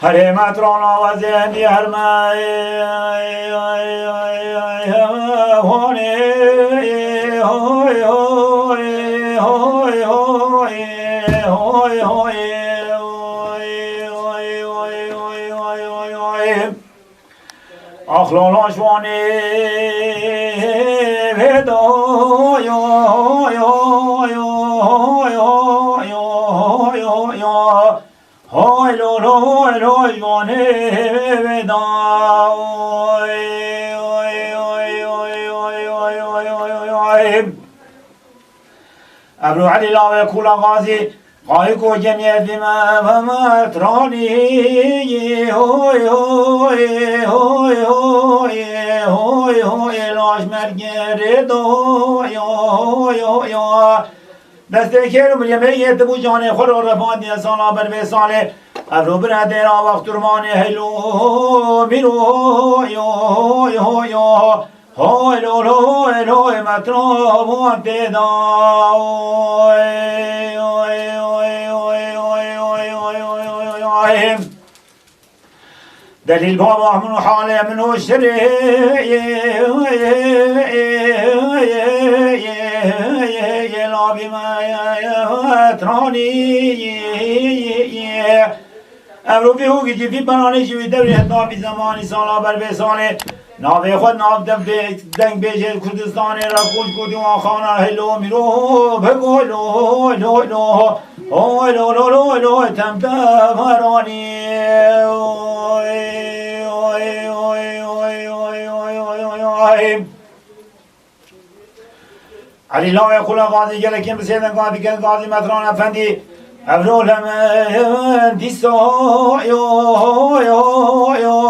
حرمت رانا و زندی هرمای هونه هوی هوی هوی هوی هوی اخلالا شوانه بدای های لولو های لوی وانه بدای ابرو علی لاوه کولا غازی قای کو جمعیت بما فمترانی هوی هوی هوی هوی هوی هوی لاش مرگره دوی هوی هوی دسته کرم بریمه بو جانه خور و رفاندی سالا بر به ساله ابرو برده را وقت رمانه هلو میرو هوی هوی هوی هوی لولو هوی لوی مترابون تداوی دلیل بابا منو حاله منو شری لا بما ترانی امرو بیهو که جفی بنانی شوی دوری حتی بی زمانی سالا بر به ساله ناوی خود ناو دنگ بیشه کردستان را کل کردی و خانه هلو میرو بگو لو لو لو اوی لو لو لو لو تم تفرانی علی لا یقول قاضی گله کم بسیدن قاضی گل قاضی مطران افندی ابرو لمن دیسو یو یو یو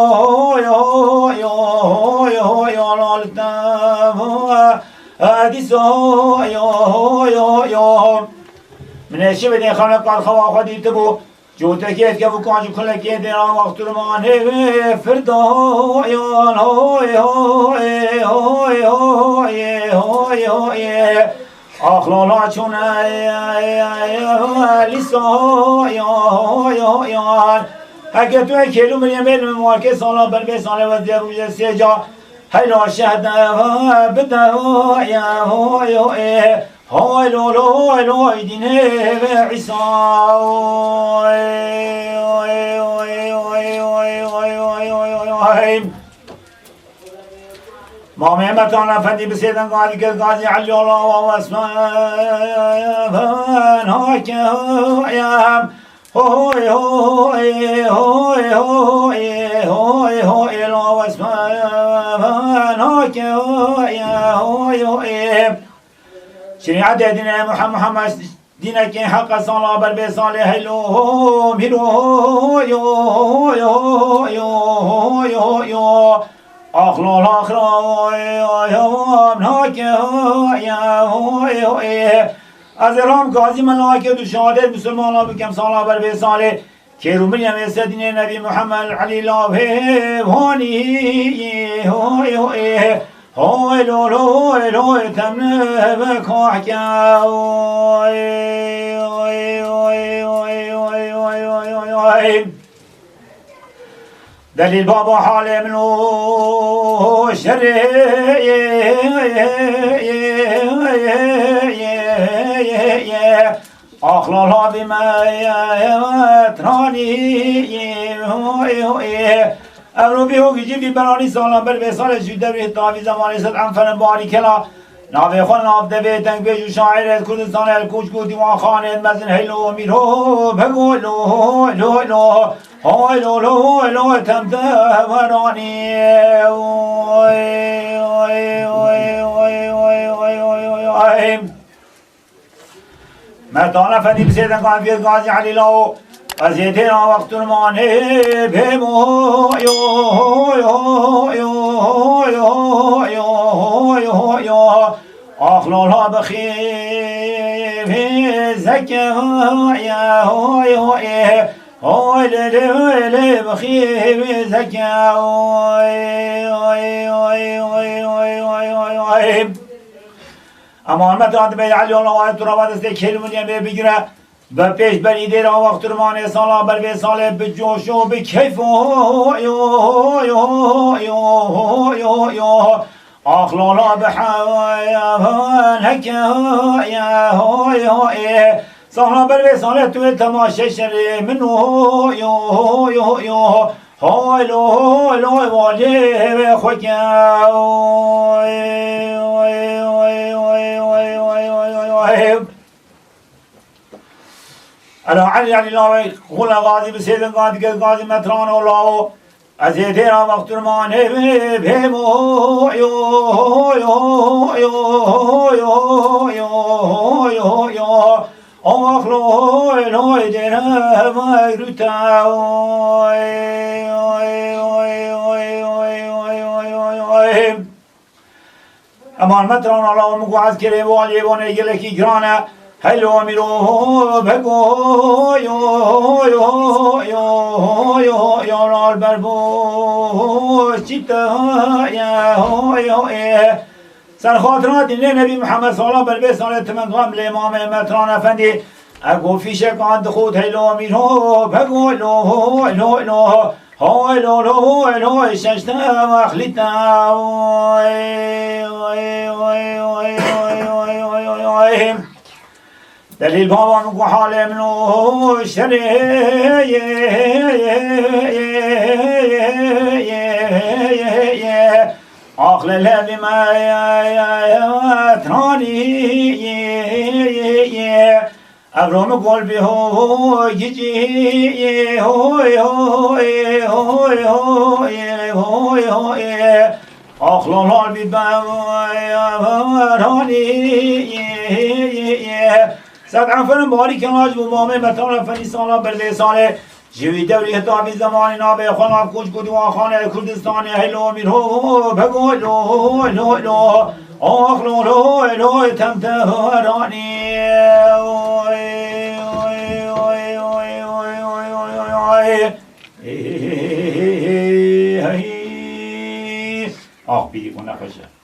یو لالتم دیسو یو من شی بدین خانه قال خوا خودی تبو جو تکیت که بو کانج کله که دیران وقت رمان فردا یان هوی هوی هوی هوی هوی اخلالا چون لیسا یان اگه تو کلو مریم علم مارکه سالا بر به ساله و در روی سجا هیلا شهد بده هوی هوی هوی لولو هوی لوی دینه و عیسا ما محمدان افندی بسیدن قاضی که قاضی علی الله و اسفن هاکه هویم هوی هوی هوی هوی هوی هوی لا و اسفن هاکه هوی هوی شریعت دین محمد دینه که حق سالا بر به ساله هلو میرو یو یو یو یو یو اخلال اخرام ناکه از رام قاضی ملاکه دو شهادت مسلمان ها بکم سالا بر به ساله که رو مریم استدین نبی محمد علی لابه وانی هوی لولو هوی لوی تمنه بکاحکه دلیل بابا حال منو شری اخلالا بما ترانی امرو بیهو که جیبی برانی سالان بر به سال جوده به تاوی زمانی صد انفن باری کلا ناوی خون ناو دبی تنگ بیجو شاعرت کردستان الکوچ کو دیوان خانه مزن هلو میرو بگو لو لو لو هوی لو لو لو تم تفرانی مردان افندی بسیدن قانفیت قاضی علی لاو از یتینا وقت رمانه بمو یو یو یو یو یو اخلالها بخیف زکه یا هوی هوی هوی لی بخیف زکه اما متعد به علی الله و تو را دست کلمونی بگیره و پیش بریده را وقت رمان سالا بر به ساله به جوش و به کیف آخلالا به حوان هکه سالا بر به ساله تو تماشه شر منو های لو والی خوکه انا علي يعني لا قول غازي بسيد غازي متران الله ازيدنا وقت ما نبي بهمو يو اخلو لو دنا ما يرتا اما متران الله مقعد كريم والي بونه يلكي جرانا هلو میرو بگو یا رال بربو چیتا یا سر خاطرات نبی محمد صلی الله بر سال تمام امام متران افندی اگو فیش کاند خود هلو میرو بگو لو ششتا مخلیتا دلیل بابا مگو حال منو شره عقل لبی ما ترانی ابرام گل بی هو گیجی آخلال بی بمرانی صد عفن باری کناج و مامه متان فنی سالا برده ساله جوی دوری حتابی زمانی نابه خانم کچ کدوان خانه کردستانی هلو میرو بگو لو آخلو تمتهرانی آخ بیدی کن نخوشه